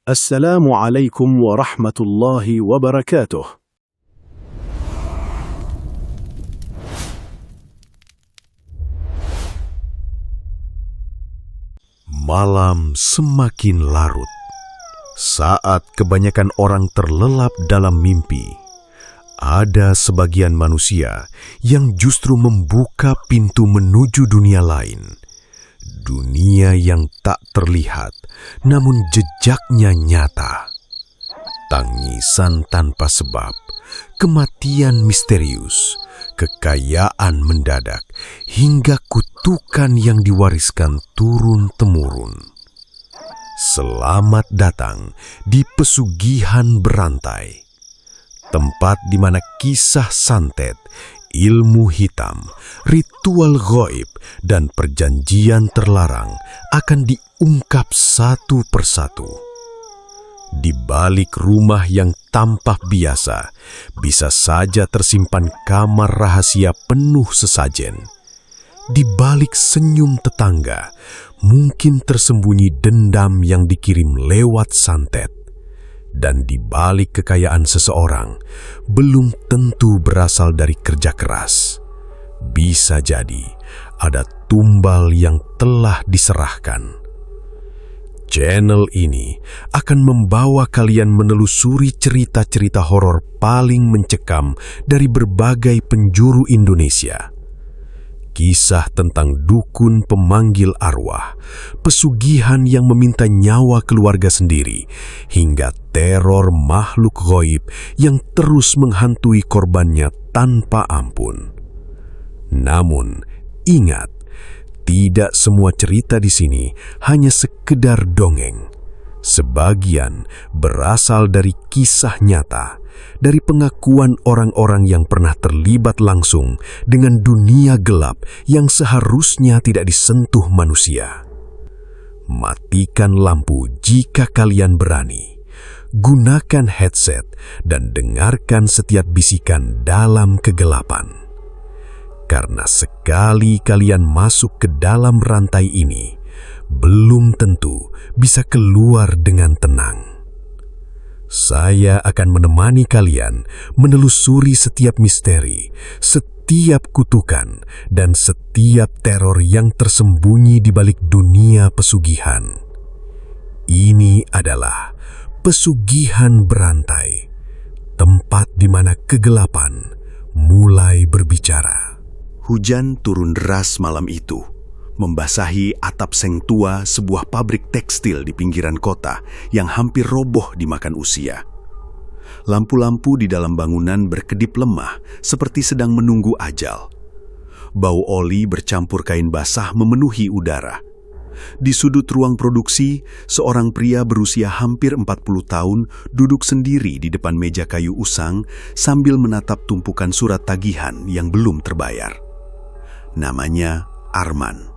Assalamualaikum warahmatullahi wabarakatuh. Malam semakin larut. Saat kebanyakan orang terlelap dalam mimpi, ada sebagian manusia yang justru membuka pintu menuju dunia lain. Dunia yang tak terlihat, namun jejaknya nyata. Tangisan tanpa sebab, kematian misterius, kekayaan mendadak, hingga kutukan yang diwariskan turun-temurun. Selamat datang di Pesugihan Berantai, tempat di mana kisah santet, ilmu hitam, ritual gaib, dan perjanjian terlarang akan diungkap satu persatu. Di balik rumah yang tampak biasa, bisa saja tersimpan kamar rahasia penuh sesajen. Di balik senyum tetangga, mungkin tersembunyi dendam yang dikirim lewat santet. Dan di balik kekayaan seseorang, belum tentu berasal dari kerja keras. Bisa jadi ada tumbal yang telah diserahkan. Channel ini akan membawa kalian menelusuri cerita-cerita horor paling mencekam dari berbagai penjuru Indonesia. Kisah tentang dukun pemanggil arwah, pesugihan yang meminta nyawa keluarga sendiri, hingga teror makhluk gaib yang terus menghantui korbannya tanpa ampun. Namun, ingat, tidak semua cerita di sini hanya sekedar dongeng. Sebagian berasal dari kisah nyata, dari pengakuan orang-orang yang pernah terlibat langsung dengan dunia gelap yang seharusnya tidak disentuh manusia. Matikan lampu jika kalian berani. Gunakan headset dan dengarkan setiap bisikan dalam kegelapan. Karena sekali kalian masuk ke dalam rantai ini, belum tentu bisa keluar dengan tenang. Saya akan menemani kalian menelusuri setiap misteri, setiap kutukan, dan setiap teror yang tersembunyi di balik dunia pesugihan. Ini adalah Pesugihan Berantai, tempat di mana kegelapan mulai berbicara. Hujan turun deras malam itu, membasahi atap seng tua sebuah pabrik tekstil di pinggiran kota yang hampir roboh dimakan usia. Lampu-lampu di dalam bangunan berkedip lemah seperti sedang menunggu ajal. Bau oli bercampur kain basah memenuhi udara. Di sudut ruang produksi, seorang pria berusia hampir 40 tahun duduk sendiri di depan meja kayu usang sambil menatap tumpukan surat tagihan yang belum terbayar. Namanya Arman.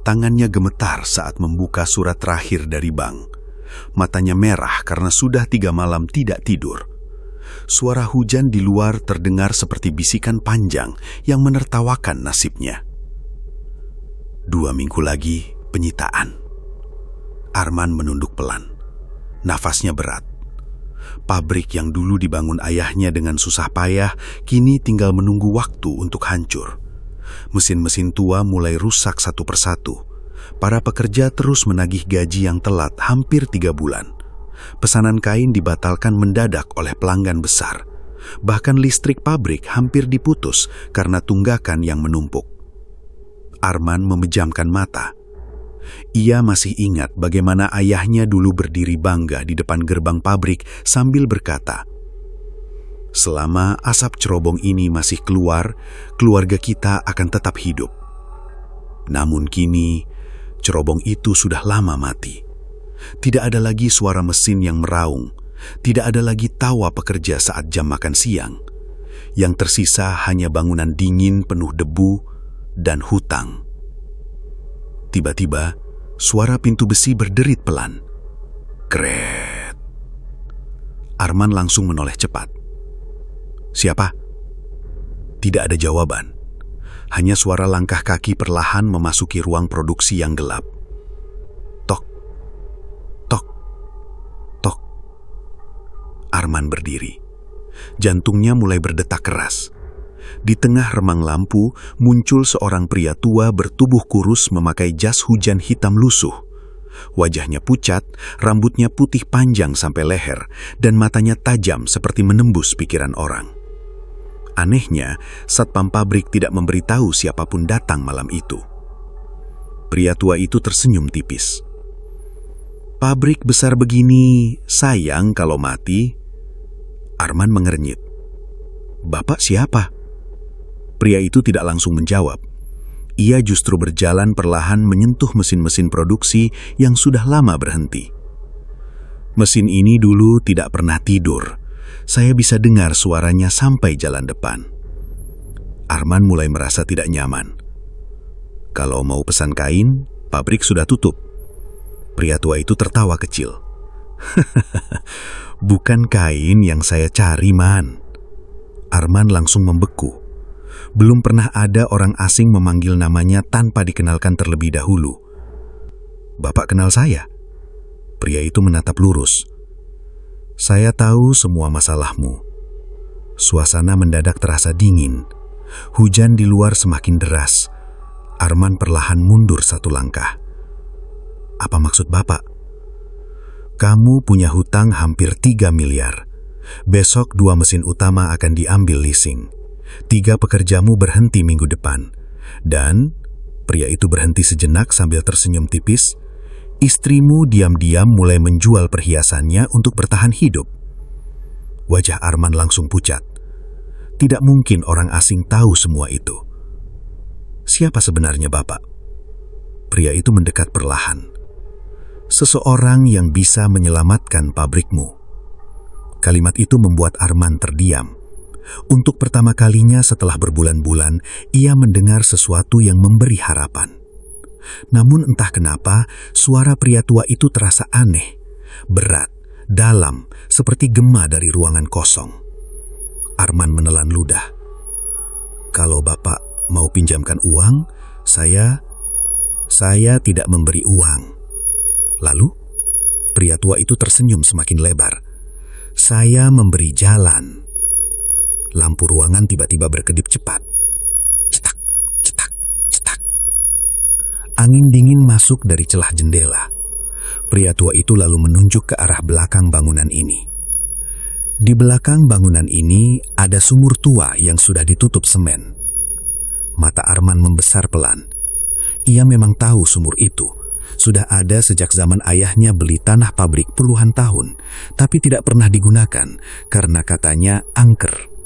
Tangannya gemetar saat membuka surat terakhir dari bank. Matanya merah karena sudah 3 malam tidak tidur. Suara hujan di luar terdengar seperti bisikan panjang yang menertawakan nasibnya. 2 minggu lagi penyitaan. Arman menunduk pelan. Nafasnya berat. Pabrik yang dulu dibangun ayahnya dengan susah payah kini tinggal menunggu waktu untuk hancur. Mesin-mesin tua mulai rusak satu persatu. Para pekerja terus menagih gaji yang telat hampir 3 bulan. Pesanan kain dibatalkan mendadak oleh pelanggan besar. Bahkan listrik pabrik hampir diputus karena tunggakan yang menumpuk. Arman memejamkan mata. Ia masih ingat bagaimana ayahnya dulu berdiri bangga di depan gerbang pabrik sambil berkata, "Selama asap cerobong ini masih keluar, keluarga kita akan tetap hidup." Namun kini, cerobong itu sudah lama mati. Tidak ada lagi suara mesin yang meraung. Tidak ada lagi tawa pekerja saat jam makan siang. Yang tersisa hanya bangunan dingin penuh debu dan hutang. Tiba-tiba, suara pintu besi berderit pelan. Kret. Arman langsung menoleh cepat. "Siapa?" Tidak ada jawaban. Hanya suara langkah kaki perlahan memasuki ruang produksi yang gelap. Tok, tok, Arman berdiri. Jantungnya mulai berdetak keras. Di tengah remang lampu, muncul seorang pria tua bertubuh kurus memakai jas hujan hitam lusuh. Wajahnya pucat, rambutnya putih panjang sampai leher, dan matanya tajam seperti menembus pikiran orang. Anehnya, satpam pabrik tidak memberitahu siapapun datang malam itu. Pria tua itu tersenyum tipis. "Pabrik besar begini, sayang kalau mati." Arman mengernyit. "Bapak siapa?" Pria itu tidak langsung menjawab. Ia justru berjalan perlahan menyentuh mesin-mesin produksi yang sudah lama berhenti. "Mesin ini dulu tidak pernah tidur. Saya bisa dengar suaranya sampai jalan depan." Arman mulai merasa tidak nyaman. "Kalau mau pesan kain, pabrik sudah tutup." Pria tua itu tertawa kecil. "Bukan kain yang saya cari, Man." Arman langsung membeku. Belum pernah ada orang asing memanggil namanya tanpa dikenalkan terlebih dahulu. "Bapak kenal saya?" Pria itu menatap lurus. "Saya tahu semua masalahmu." Suasana mendadak terasa dingin. Hujan di luar semakin deras. Arman perlahan mundur satu langkah. "Apa maksud Bapak?" "Kamu punya hutang hampir 3 miliar. Besok 2 mesin utama akan diambil leasing. 3 pekerjamu berhenti minggu depan. Dan," pria itu berhenti sejenak sambil tersenyum tipis, "istrimu diam-diam mulai menjual perhiasannya untuk bertahan hidup." Wajah Arman langsung pucat. Tidak mungkin orang asing tahu semua itu. "Siapa sebenarnya Bapak?" Pria itu mendekat perlahan. "Seseorang yang bisa menyelamatkan pabrikmu." Kalimat itu membuat Arman terdiam. Untuk pertama kalinya setelah berbulan-bulan, ia mendengar sesuatu yang memberi harapan. Namun entah kenapa, suara pria tua itu terasa aneh, berat, dalam, seperti gema dari ruangan kosong. Arman menelan ludah. "Kalau Bapak mau pinjamkan uang, saya tidak memberi uang." Lalu, pria tua itu tersenyum semakin lebar. "Saya memberi jalan." Lampu ruangan tiba-tiba berkedip cepat. Cetak, cetak, cetak. Angin dingin masuk dari celah jendela. Pria tua itu lalu menunjuk ke arah belakang bangunan ini. Di belakang bangunan ini ada sumur tua yang sudah ditutup semen. Mata Arman membesar pelan. Ia memang tahu sumur itu. Sudah ada sejak zaman ayahnya beli tanah pabrik puluhan tahun, tapi tidak pernah digunakan karena katanya angker.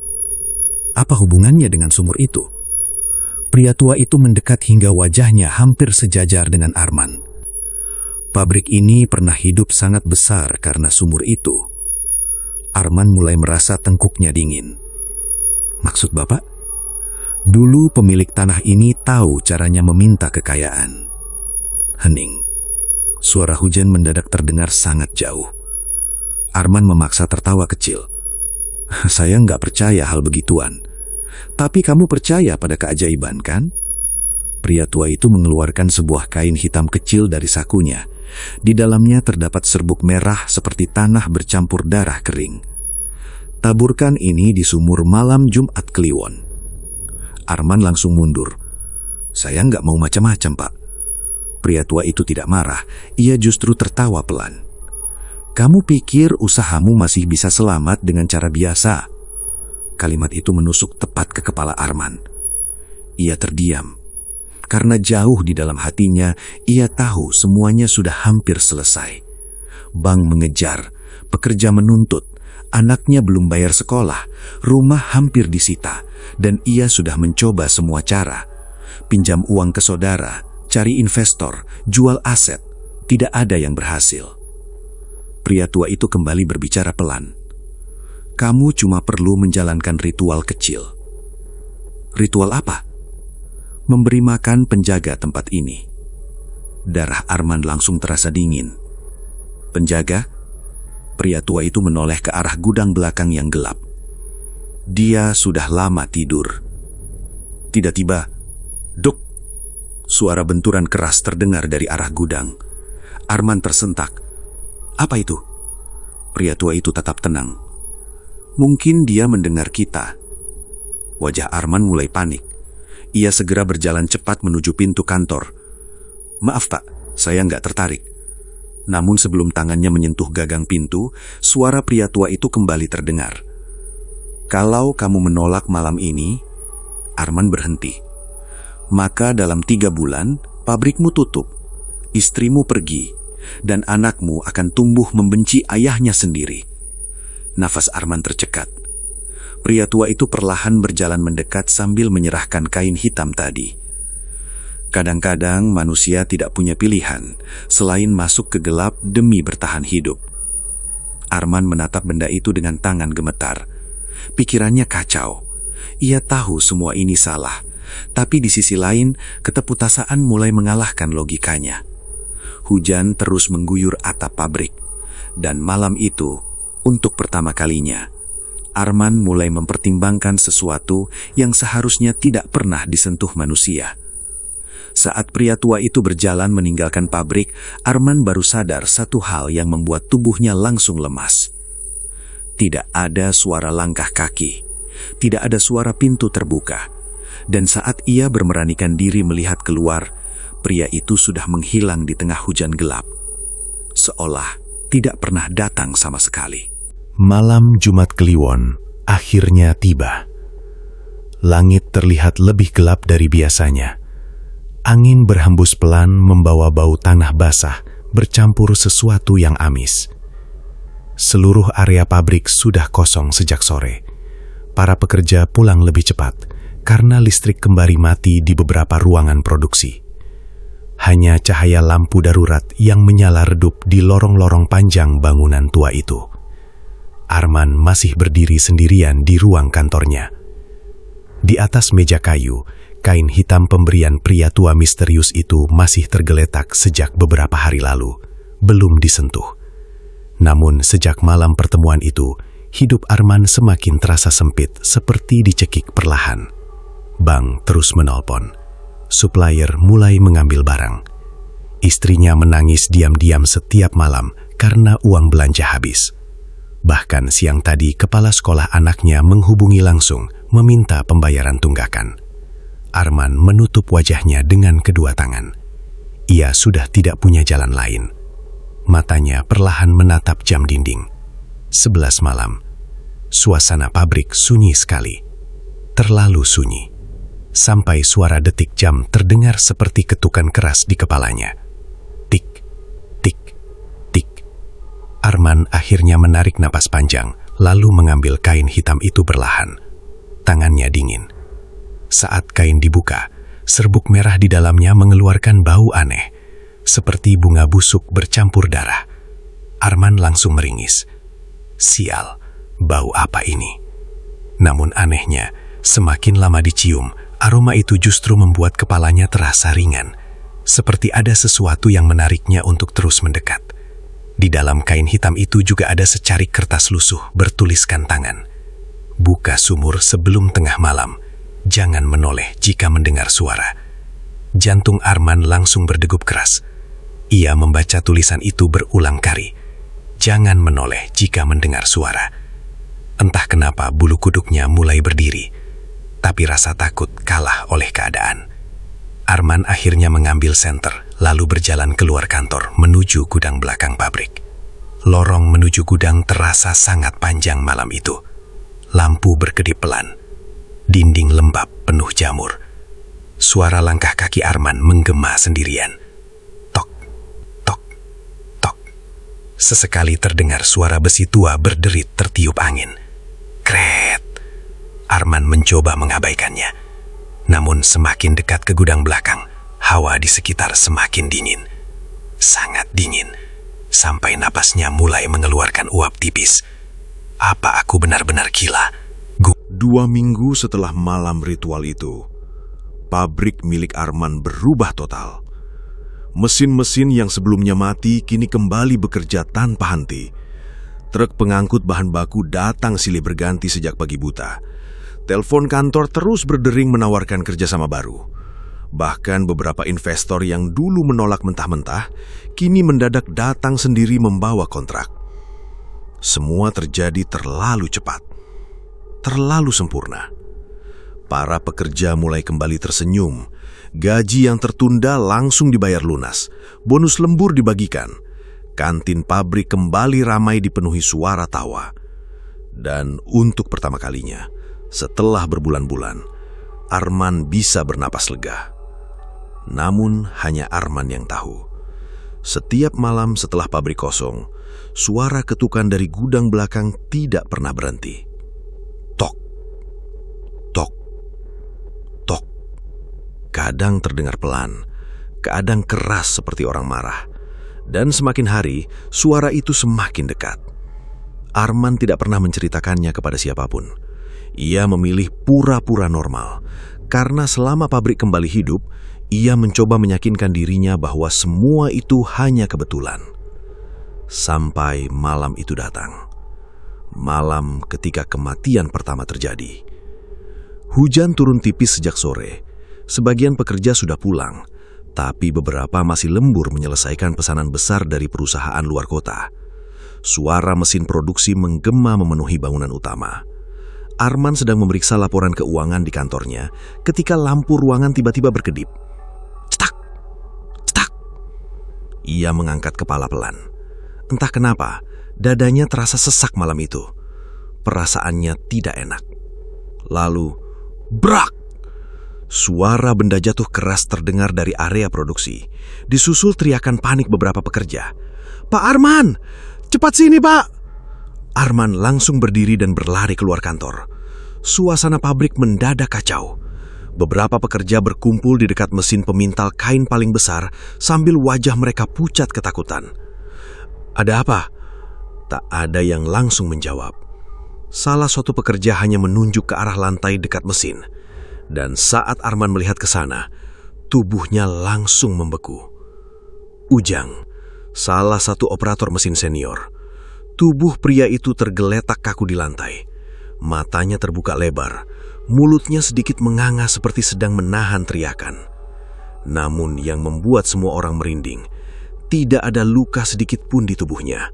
Apa hubungannya dengan sumur itu? Pria tua itu mendekat hingga wajahnya hampir sejajar dengan Arman. Pabrik ini pernah hidup sangat besar karena sumur itu. Arman mulai merasa tengkuknya dingin. "Maksud Bapak?" "Dulu pemilik tanah ini tahu caranya meminta kekayaan." Hening. Suara hujan mendadak terdengar sangat jauh. Arman memaksa tertawa kecil. "Saya nggak percaya hal begituan. Tapi kamu percaya pada keajaiban, kan?" Pria tua itu mengeluarkan sebuah kain hitam kecil dari sakunya. Di dalamnya terdapat serbuk merah seperti tanah bercampur darah kering. "Taburkan ini di sumur malam Jumat Kliwon." Arman langsung mundur. "Saya nggak mau macam-macam, Pak." Pria tua itu tidak marah. Ia justru tertawa pelan. "Kamu pikir usahamu masih bisa selamat dengan cara biasa?" Kalimat itu menusuk tepat ke kepala Arman. Ia terdiam. Karena jauh di dalam hatinya, ia tahu semuanya sudah hampir selesai. Bank mengejar, pekerja menuntut, anaknya belum bayar sekolah, rumah hampir disita, dan ia sudah mencoba semua cara. Pinjam uang ke saudara, cari investor, jual aset, tidak ada yang berhasil. Pria tua itu kembali berbicara pelan. "Kamu cuma perlu menjalankan ritual kecil." "Ritual apa?" "Memberi makan penjaga tempat ini." Darah Arman langsung terasa dingin. "Penjaga?" Pria tua itu menoleh ke arah gudang belakang yang gelap. Dia sudah lama tidur. Tiba-tiba, duk! Suara benturan keras terdengar dari arah gudang. Arman tersentak. "Apa itu?" Pria tua itu tetap tenang. Mungkin dia mendengar kita. Wajah Arman mulai panik. Ia segera berjalan cepat menuju pintu kantor. Maaf Pak, saya nggak tertarik. Namun sebelum tangannya menyentuh gagang pintu, suara pria tua itu kembali terdengar. Kalau kamu menolak malam ini, Arman berhenti. Maka dalam 3 bulan, pabrikmu tutup, istrimu pergi, dan anakmu akan tumbuh membenci ayahnya sendiri. Nafas Arman tercekat. Pria tua itu perlahan berjalan mendekat sambil menyerahkan kain hitam tadi. Kadang-kadang manusia tidak punya pilihan selain masuk ke gelap demi bertahan hidup. Arman menatap benda itu dengan tangan gemetar. Pikirannya kacau. Ia tahu semua ini salah, tapi di sisi lain keteputasaan mulai mengalahkan logikanya. Hujan terus mengguyur atap pabrik, dan malam itu, untuk pertama kalinya, Arman mulai mempertimbangkan sesuatu yang seharusnya tidak pernah disentuh manusia. Saat pria tua itu berjalan meninggalkan pabrik, Arman baru sadar satu hal yang membuat tubuhnya langsung lemas. Tidak ada suara langkah kaki, tidak ada suara pintu terbuka, dan saat ia bermeranikan diri melihat keluar, pria itu sudah menghilang di tengah hujan gelap, seolah tidak pernah datang sama sekali. Malam Jumat Kliwon akhirnya tiba. Langit terlihat lebih gelap dari biasanya. Angin berhembus pelan membawa bau tanah basah bercampur sesuatu yang amis. Seluruh area pabrik sudah kosong sejak sore. Para pekerja pulang lebih cepat karena listrik kembali mati di beberapa ruangan produksi. Hanya cahaya lampu darurat yang menyala redup di lorong-lorong panjang bangunan tua itu. Arman masih berdiri sendirian di ruang kantornya. Di atas meja kayu, kain hitam pemberian pria tua misterius itu masih tergeletak sejak beberapa hari lalu, belum disentuh. Namun sejak malam pertemuan itu, hidup Arman semakin terasa sempit seperti dicekik perlahan. Bank terus menelpon. Supplier mulai mengambil barang. Istrinya menangis diam-diam setiap malam karena uang belanja habis. Bahkan siang tadi kepala sekolah anaknya menghubungi langsung meminta pembayaran tunggakan. Arman menutup wajahnya dengan kedua tangan. Ia sudah tidak punya jalan lain. Matanya perlahan menatap jam dinding. 11 malam. Suasana pabrik sunyi sekali. Terlalu sunyi. Sampai suara detik jam terdengar seperti ketukan keras di kepalanya. Tik, tik, tik. Arman akhirnya menarik napas panjang, lalu mengambil kain hitam itu perlahan. Tangannya dingin. Saat kain dibuka, serbuk merah di dalamnya mengeluarkan bau aneh, seperti bunga busuk bercampur darah. Arman langsung meringis. Sial, bau apa ini? Namun anehnya, semakin lama dicium, aroma itu justru membuat kepalanya terasa ringan, seperti ada sesuatu yang menariknya untuk terus mendekat. Di dalam kain hitam itu juga ada secarik kertas lusuh bertuliskan tangan. Buka sumur sebelum tengah malam. Jangan menoleh jika mendengar suara. Jantung Arman langsung berdegup keras. Ia membaca tulisan itu berulang kali. Jangan menoleh jika mendengar suara. Entah kenapa bulu kuduknya mulai berdiri. Tapi rasa takut kalah oleh keadaan. Arman akhirnya mengambil senter, lalu berjalan keluar kantor menuju gudang belakang pabrik. Lorong menuju gudang terasa sangat panjang malam itu. Lampu berkedip pelan. Dinding lembab penuh jamur. Suara langkah kaki Arman menggema sendirian. Tok, tok, tok. Sesekali terdengar suara besi tua berderit tertiup angin. Kret. Arman mencoba mengabaikannya. Namun semakin dekat ke gudang belakang, hawa di sekitar semakin dingin. Sangat dingin. Sampai napasnya mulai mengeluarkan uap tipis. Apa aku benar-benar gila? 2 minggu setelah malam ritual itu, pabrik milik Arman berubah total. Mesin-mesin yang sebelumnya mati kini kembali bekerja tanpa henti. Truk pengangkut bahan baku datang silih berganti sejak pagi buta. Telepon kantor terus berdering menawarkan kerjasama baru. Bahkan beberapa investor yang dulu menolak mentah-mentah, kini mendadak datang sendiri membawa kontrak. Semua terjadi terlalu cepat. terlalu sempurna. Para pekerja mulai kembali tersenyum. Gaji yang tertunda langsung dibayar lunas. Bonus lembur dibagikan. Kantin pabrik kembali ramai dipenuhi suara tawa. Dan untuk pertama kalinya, setelah berbulan-bulan, Arman bisa bernapas lega. Namun hanya Arman yang tahu. Setiap malam setelah pabrik kosong, suara ketukan dari gudang belakang tidak pernah berhenti. Tok, tok, tok. Kadang terdengar pelan, kadang keras seperti orang marah. Dan semakin hari, suara itu semakin dekat. Arman tidak pernah menceritakannya kepada siapapun. Ia memilih pura-pura normal, karena selama pabrik kembali hidup, ia mencoba meyakinkan dirinya bahwa semua itu hanya kebetulan. Sampai malam itu datang. Malam ketika kematian pertama terjadi. Hujan turun tipis sejak sore. Sebagian pekerja sudah pulang, tapi beberapa masih lembur menyelesaikan pesanan besar dari perusahaan luar kota. Suara mesin produksi menggema memenuhi bangunan utama. Arman sedang memeriksa laporan keuangan di kantornya ketika lampu ruangan tiba-tiba berkedip. Cetak! Cetak! Ia mengangkat kepala pelan. Entah kenapa, dadanya terasa sesak malam itu. Perasaannya tidak enak. Lalu, brak! Suara benda jatuh keras terdengar dari area produksi. Disusul teriakan panik beberapa pekerja. "Pak Arman! Cepat sini, Pak!" Arman langsung berdiri dan berlari keluar kantor. Suasana pabrik mendadak kacau. Beberapa pekerja berkumpul di dekat mesin pemintal kain paling besar sambil wajah mereka pucat ketakutan. "Ada apa?" Tak ada yang langsung menjawab. Salah satu pekerja hanya menunjuk ke arah lantai dekat mesin. Dan saat Arman melihat ke sana, tubuhnya langsung membeku. Ujang, salah satu operator mesin senior. Tubuh pria itu tergeletak kaku di lantai. Matanya terbuka lebar, mulutnya sedikit menganga seperti sedang menahan teriakan. Namun yang membuat semua orang merinding, tidak ada luka sedikit pun di tubuhnya.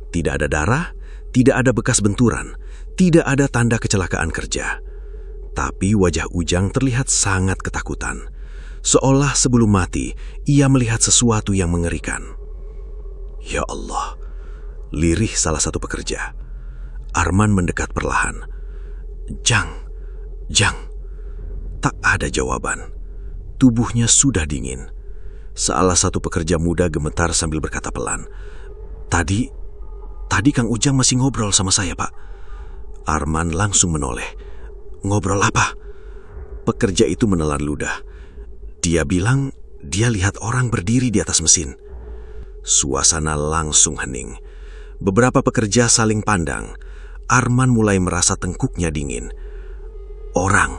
Tidak ada darah, tidak ada bekas benturan, tidak ada tanda kecelakaan kerja. Tapi wajah Ujang terlihat sangat ketakutan. Seolah sebelum mati, ia melihat sesuatu yang mengerikan. "Ya Allah," lirih salah satu pekerja. Arman mendekat perlahan. Jang. Tak ada jawaban. Tubuhnya sudah dingin. Salah satu pekerja muda gemetar sambil berkata pelan, Tadi Kang Ujang masih ngobrol sama saya, Pak." Arman langsung menoleh. "Ngobrol apa?" Pekerja itu menelan ludah. Dia bilang dia lihat orang berdiri di atas mesin. Suasana langsung hening. Beberapa pekerja saling pandang. Arman mulai merasa tengkuknya dingin. "Orang?"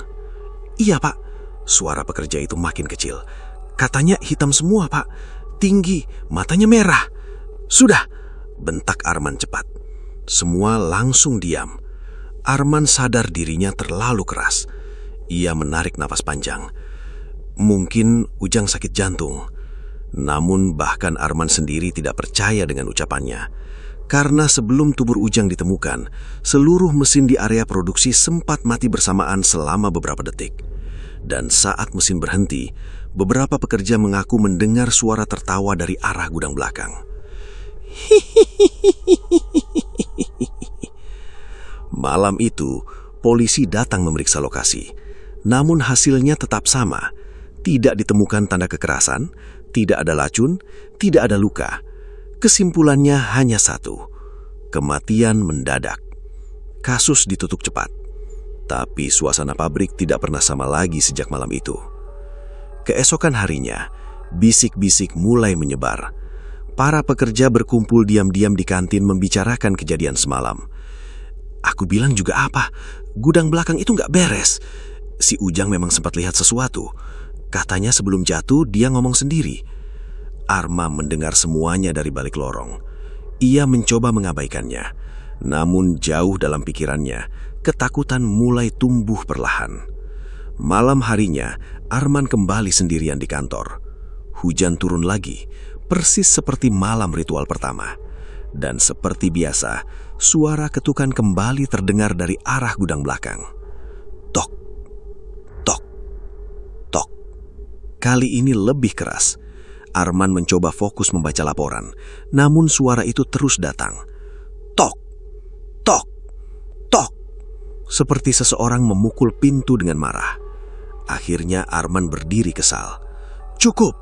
"Iya, Pak." Suara pekerja itu makin kecil. "Katanya hitam semua, Pak. Tinggi, matanya merah." "Sudah!" bentak Arman cepat. Semua langsung diam. Arman sadar dirinya terlalu keras. Ia menarik napas panjang. Mungkin Ujang sakit jantung. Namun bahkan Arman sendiri tidak percaya dengan ucapannya. Karena sebelum tubuh Ujang ditemukan, seluruh mesin di area produksi sempat mati bersamaan selama beberapa detik. Dan saat mesin berhenti, beberapa pekerja mengaku mendengar suara tertawa dari arah gudang belakang. Malam itu, polisi datang memeriksa lokasi. Namun hasilnya tetap sama. Tidak ditemukan tanda kekerasan, tidak ada racun, tidak ada luka. Kesimpulannya hanya satu, kematian mendadak. Kasus ditutup cepat. Tapi suasana pabrik tidak pernah sama lagi sejak malam itu. Keesokan harinya, bisik-bisik mulai menyebar. Para pekerja berkumpul diam-diam di kantin membicarakan kejadian semalam. "Aku bilang juga apa, gudang belakang itu nggak beres. Si Ujang memang sempat lihat sesuatu. Katanya sebelum jatuh dia ngomong sendiri." Arma mendengar semuanya dari balik lorong. Ia mencoba mengabaikannya. Namun jauh dalam pikirannya, ketakutan mulai tumbuh perlahan. Malam harinya, Arman kembali sendirian di kantor. Hujan turun lagi, persis seperti malam ritual pertama. Dan seperti biasa, suara ketukan kembali terdengar dari arah gudang belakang. Tok, tok, tok. Kali ini lebih keras. Arman mencoba fokus membaca laporan, namun suara itu terus datang. Tok, tok, tok. Seperti seseorang memukul pintu dengan marah. Akhirnya Arman berdiri kesal. Cukup!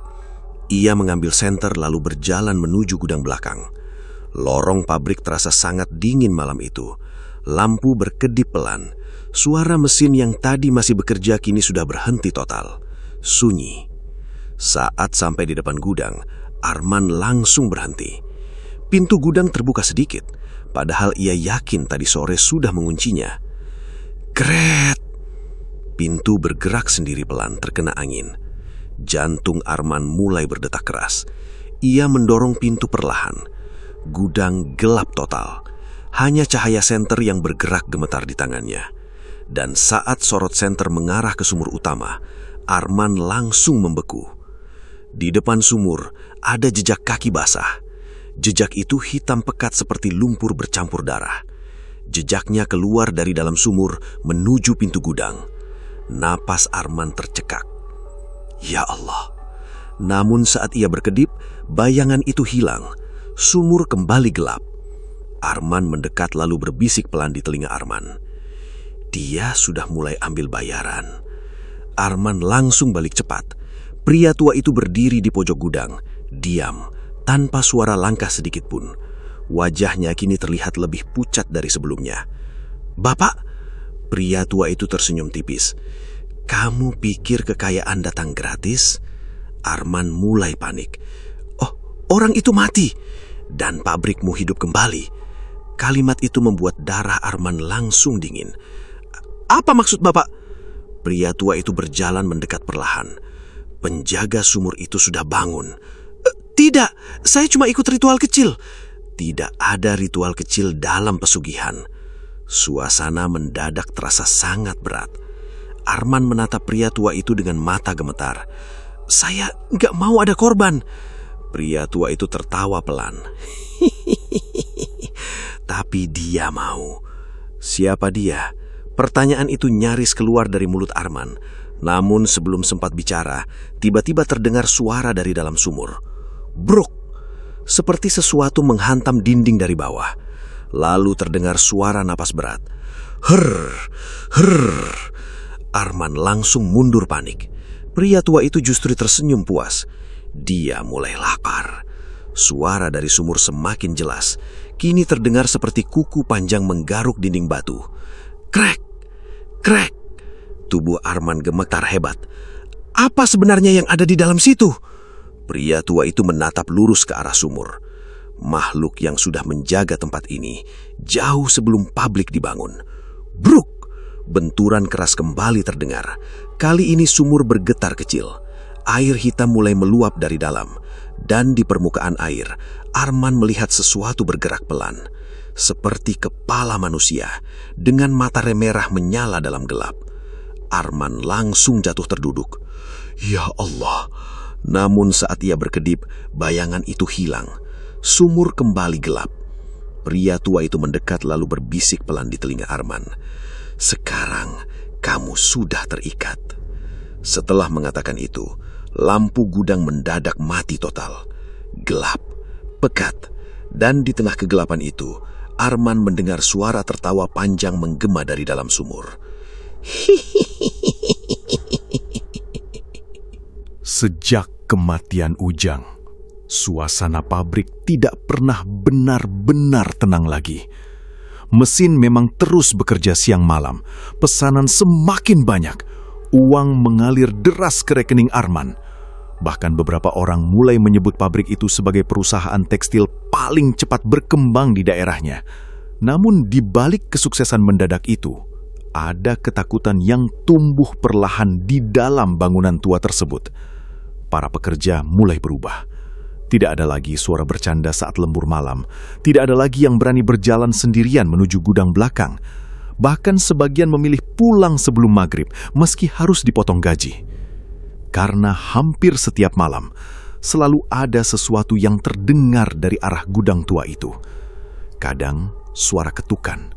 Ia mengambil senter lalu berjalan menuju gudang belakang. Lorong pabrik terasa sangat dingin malam itu. Lampu berkedip pelan. Suara mesin yang tadi masih bekerja kini sudah berhenti total. Sunyi. Saat sampai di depan gudang, Arman langsung berhenti. Pintu gudang terbuka sedikit, padahal ia yakin tadi sore sudah menguncinya. Kret! Pintu bergerak sendiri pelan terkena angin. Jantung Arman mulai berdetak keras. Ia mendorong pintu perlahan. Gudang gelap total. Hanya cahaya senter yang bergerak gemetar di tangannya. Dan saat sorot senter mengarah ke sumur utama, Arman langsung membeku. Di depan sumur ada jejak kaki basah. Jejak itu hitam pekat seperti lumpur bercampur darah. Jejaknya keluar dari dalam sumur menuju pintu gudang. Napas Arman tercekak. Ya Allah! Namun saat ia berkedip, bayangan itu hilang. Sumur kembali gelap. Arman mendekat lalu berbisik pelan di telinga Arman. Dia sudah mulai ambil bayaran. Arman langsung balik cepat. Pria tua itu berdiri di pojok gudang, diam, tanpa suara langkah sedikit pun. Wajahnya kini terlihat lebih pucat dari sebelumnya. Bapak, pria tua itu tersenyum tipis. Kamu pikir kekayaan datang gratis? Arman mulai panik. Oh, orang itu mati, dan pabrikmu hidup kembali. Kalimat itu membuat darah Arman langsung dingin. Apa maksud Bapak? Pria tua itu berjalan mendekat perlahan. Penjaga sumur itu sudah bangun. Tidak, saya cuma ikut ritual kecil. Tidak ada ritual kecil dalam pesugihan. Suasana mendadak terasa sangat berat. Arman menatap pria tua itu dengan mata gemetar. Saya nggak mau ada korban. Pria tua itu tertawa pelan. Tapi dia mau. Siapa dia? Pertanyaan itu nyaris keluar dari mulut Arman. Namun sebelum sempat bicara, tiba-tiba terdengar suara dari dalam sumur. Bruk! Seperti sesuatu menghantam dinding dari bawah. Lalu terdengar suara napas berat. Her, her. Arman langsung mundur panik. Pria tua itu justru tersenyum puas. Dia mulai lapar. Suara dari sumur semakin jelas. Kini terdengar seperti kuku panjang menggaruk dinding batu. Krek, krek. Tubuh Arman gemetar hebat. Apa sebenarnya yang ada di dalam situ? Pria tua itu menatap lurus ke arah sumur. Makhluk yang sudah menjaga tempat ini jauh sebelum pabrik dibangun. Bruk! Benturan keras kembali terdengar. Kali ini sumur bergetar kecil. Air hitam mulai meluap dari dalam. Dan di permukaan air, Arman melihat sesuatu bergerak pelan. Seperti kepala manusia, dengan mata merah menyala dalam gelap. Arman langsung jatuh terduduk. Ya Allah! Namun saat ia berkedip, bayangan itu hilang. Sumur kembali gelap. Pria tua itu mendekat lalu berbisik pelan di telinga Arman. Sekarang kamu sudah terikat. Setelah mengatakan itu, lampu gudang mendadak mati total. Gelap, pekat, dan di tengah kegelapan itu, Arman mendengar suara tertawa panjang menggema dari dalam sumur. Sejak kematian Ujang, suasana pabrik tidak pernah benar-benar tenang lagi. Mesin memang terus bekerja siang malam, pesanan semakin banyak, uang mengalir deras ke rekening Arman. Bahkan beberapa orang mulai menyebut pabrik itu sebagai perusahaan tekstil paling cepat berkembang di daerahnya. Namun di balik kesuksesan mendadak itu, ada ketakutan yang tumbuh perlahan di dalam bangunan tua tersebut. Para pekerja mulai berubah. Tidak ada lagi suara bercanda saat lembur malam. Tidak ada lagi yang berani berjalan sendirian menuju gudang belakang. Bahkan sebagian memilih pulang sebelum maghrib, meski harus dipotong gaji. Karena hampir setiap malam, selalu ada sesuatu yang terdengar dari arah gudang tua itu. Kadang suara ketukan,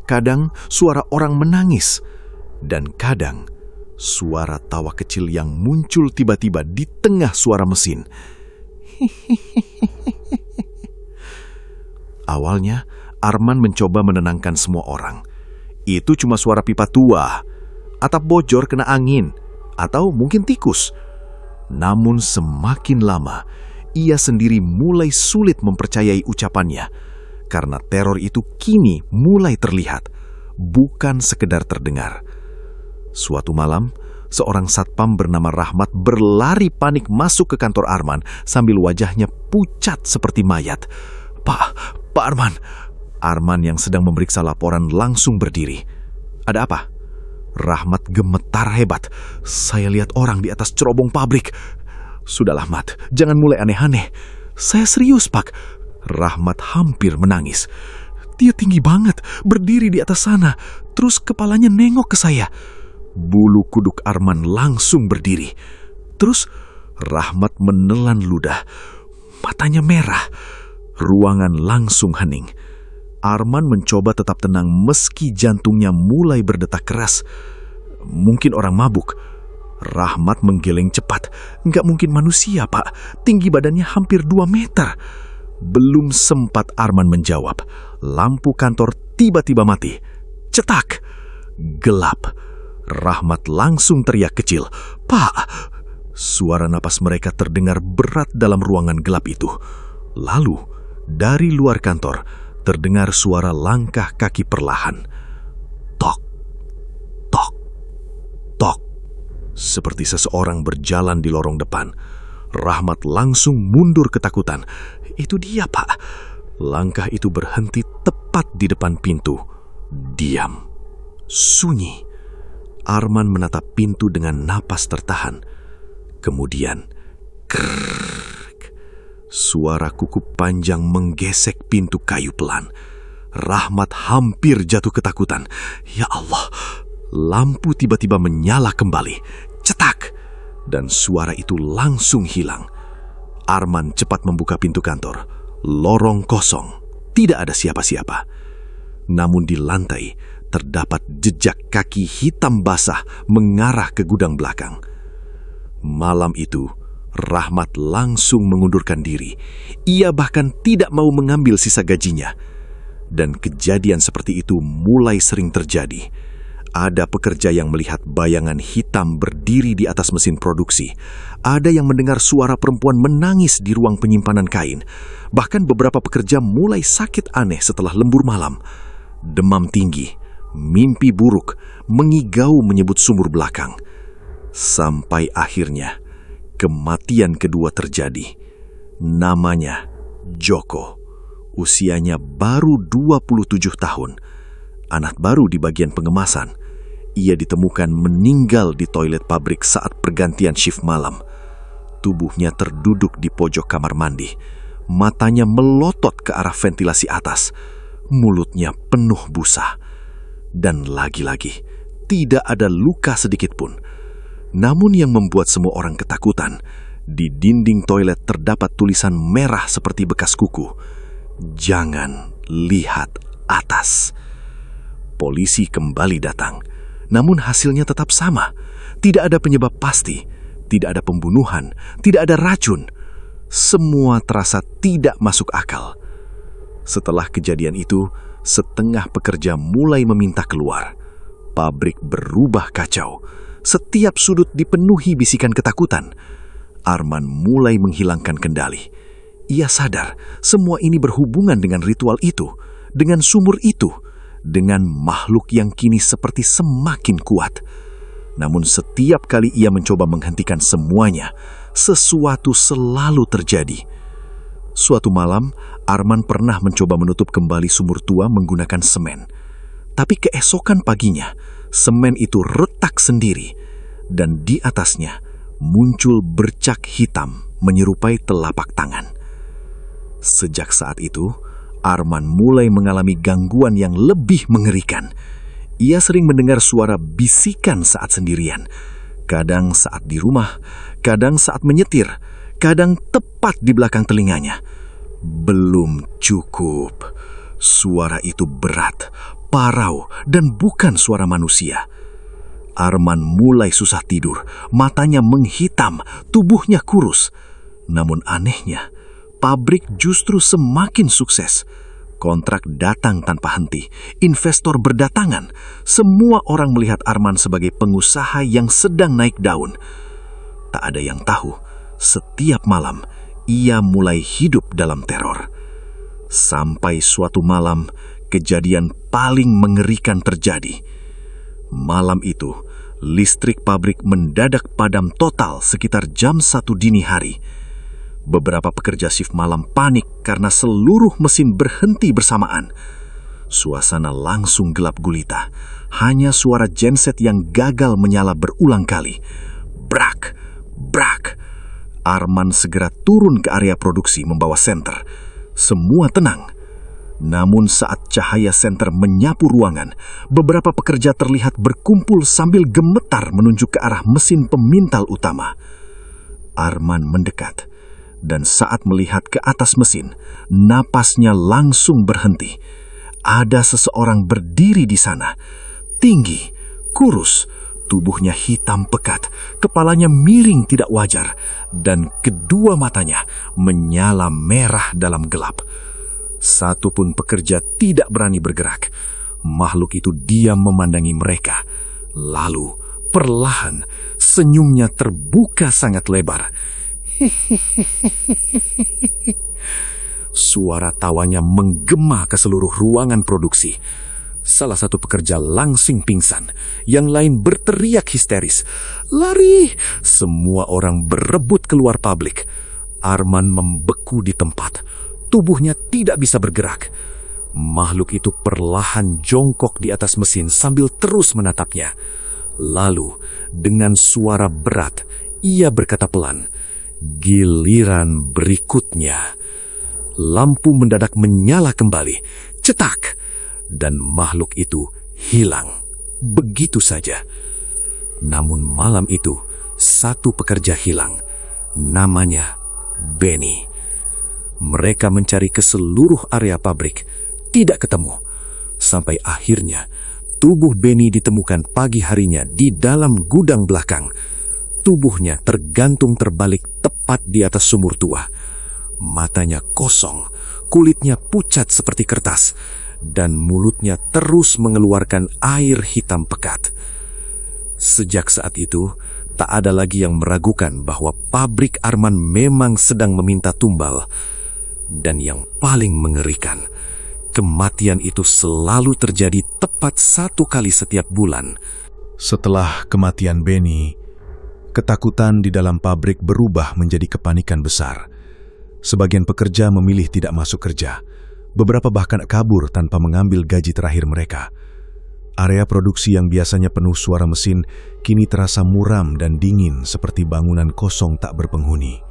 kadang suara orang menangis, dan kadang suara tawa kecil yang muncul tiba-tiba di tengah suara mesin. Awalnya, Arman mencoba menenangkan semua orang. Itu cuma suara pipa tua, atap bocor kena angin, atau mungkin tikus. Namun semakin lama, ia sendiri mulai sulit mempercayai ucapannya, karena teror itu kini mulai terlihat, bukan sekedar terdengar. Suatu malam, seorang satpam bernama Rahmat berlari panik masuk ke kantor Arman sambil wajahnya pucat seperti mayat. Pak Arman. Arman yang sedang memeriksa laporan langsung berdiri. Ada apa? Rahmat gemetar hebat. Saya lihat orang di atas cerobong pabrik. Sudahlah, Mat, jangan mulai aneh-aneh. Saya serius, Pak. Rahmat hampir menangis. Dia tinggi banget, berdiri di atas sana, terus kepalanya nengok ke saya. Bulu kuduk Arman langsung berdiri. Terus Rahmat menelan ludah. Matanya merah. Ruangan langsung hening. Arman mencoba tetap tenang meski jantungnya mulai berdetak keras. Mungkin orang mabuk. Rahmat menggeleng cepat. Nggak mungkin manusia, Pak. Tinggi badannya hampir 2 meter. Belum sempat Arman menjawab, lampu kantor tiba-tiba mati. Cetak! Gelap. Rahmat langsung teriak kecil. Pak! Suara napas mereka terdengar berat dalam ruangan gelap itu. Lalu, dari luar kantor, terdengar suara langkah kaki perlahan. Tok, tok, tok. Seperti seseorang berjalan di lorong depan. Rahmat langsung mundur ketakutan. Itu dia, Pak. Langkah itu berhenti tepat di depan pintu. Diam. Sunyi. Arman menatap pintu dengan napas tertahan. Kemudian, krrrr. Suara kuku panjang menggesek pintu kayu pelan. Rahmat hampir jatuh ketakutan. Ya Allah, lampu tiba-tiba menyala kembali. Cetak! Dan suara itu langsung hilang. Arman cepat membuka pintu kantor. Lorong kosong, tidak ada siapa-siapa. Namun di lantai terdapat jejak kaki hitam basah mengarah ke gudang belakang. Malam itu, Rahmat langsung mengundurkan diri. Ia bahkan tidak mau mengambil sisa gajinya. Dan kejadian seperti itu mulai sering terjadi. Ada pekerja yang melihat bayangan hitam berdiri di atas mesin produksi. Ada yang mendengar suara perempuan menangis di ruang penyimpanan kain. Bahkan beberapa pekerja mulai sakit aneh setelah lembur malam. Demam tinggi, mimpi buruk, mengigau menyebut sumur belakang. Sampai akhirnya, kematian kedua terjadi. Namanya Joko. Usianya baru 27 tahun. Anak baru di bagian pengemasan. Ia ditemukan meninggal di toilet pabrik saat pergantian shift malam. Tubuhnya terduduk di pojok kamar mandi. Matanya melotot ke arah ventilasi atas. Mulutnya penuh busa. Dan lagi-lagi, tidak ada luka sedikit pun. Namun yang membuat semua orang ketakutan, di dinding toilet terdapat tulisan merah seperti bekas kuku. Jangan lihat atas. Polisi kembali datang, namun hasilnya tetap sama. Tidak ada penyebab pasti, tidak ada pembunuhan, tidak ada racun. Semua terasa tidak masuk akal. Setelah kejadian itu, setengah pekerja mulai meminta keluar. Pabrik berubah kacau. Setiap sudut dipenuhi bisikan ketakutan. Arman mulai menghilangkan kendali. Ia sadar semua ini berhubungan dengan ritual itu, dengan sumur itu, dengan makhluk yang kini seperti semakin kuat. Namun setiap kali ia mencoba menghentikan semuanya, sesuatu selalu terjadi. Suatu malam, Arman pernah mencoba menutup kembali sumur tua menggunakan semen. Tapi keesokan paginya, semen itu retak sendiri, dan di atasnya muncul bercak hitam menyerupai telapak tangan. Sejak saat itu, Arman mulai mengalami gangguan yang lebih mengerikan. Ia sering mendengar suara bisikan saat sendirian. Kadang saat di rumah, kadang saat menyetir, kadang tepat di belakang telinganya. Belum cukup. Suara itu berat, parau, dan bukan suara manusia. Arman mulai susah tidur, matanya menghitam, tubuhnya kurus. Namun anehnya, pabrik justru semakin sukses. Kontrak datang tanpa henti, investor berdatangan. Semua orang melihat Arman sebagai pengusaha yang sedang naik daun. Tak ada yang tahu, setiap malam ia mulai hidup dalam teror. Sampai suatu malam, kejadian paling mengerikan terjadi. Malam itu, listrik pabrik mendadak padam total sekitar jam 1 dini hari. Beberapa pekerja shift malam panik karena seluruh mesin berhenti bersamaan. Suasana langsung gelap gulita. Hanya suara genset yang gagal menyala berulang kali. Brak, brak. Arman segera turun ke area produksi membawa senter. Semua tenang. Namun saat cahaya senter menyapu ruangan, beberapa pekerja terlihat berkumpul sambil gemetar menunjuk ke arah mesin pemintal utama. Arman mendekat. Dan saat melihat ke atas mesin, napasnya langsung berhenti. Ada seseorang berdiri di sana. Tinggi, kurus, tubuhnya hitam pekat, kepalanya miring tidak wajar, dan kedua matanya menyala merah dalam gelap. Satupun pekerja tidak berani bergerak. Makhluk itu diam memandangi mereka. Lalu, perlahan, senyumnya terbuka sangat lebar. Suara tawanya menggema ke seluruh ruangan produksi. Salah satu pekerja langsing pingsan, yang lain berteriak histeris. "Lari!" Semua orang berebut keluar pabrik. Arman membeku di tempat. Tubuhnya tidak bisa bergerak. Makhluk itu perlahan jongkok di atas mesin sambil terus menatapnya. Lalu, dengan suara berat, ia berkata pelan, "Giliran berikutnya." Lampu mendadak menyala kembali, cetak, dan makhluk itu hilang begitu saja. Namun malam itu, satu pekerja hilang. Namanya Benny. Mereka mencari ke seluruh area pabrik, tidak ketemu. Sampai akhirnya, tubuh Benny ditemukan pagi harinya di dalam gudang belakang. Tubuhnya tergantung terbalik tepat di atas sumur tua. Matanya kosong, kulitnya pucat seperti kertas, dan mulutnya terus mengeluarkan air hitam pekat. Sejak saat itu, tak ada lagi yang meragukan bahwa pabrik Arman memang sedang meminta tumbal. Dan yang paling mengerikan, kematian itu selalu terjadi tepat 1 kali setiap bulan. Setelah kematian Benny, ketakutan di dalam pabrik berubah menjadi kepanikan besar. Sebagian pekerja memilih tidak masuk kerja. Beberapa bahkan kabur tanpa mengambil gaji terakhir mereka. Area produksi yang biasanya penuh suara mesin kini terasa muram dan dingin seperti bangunan kosong tak berpenghuni.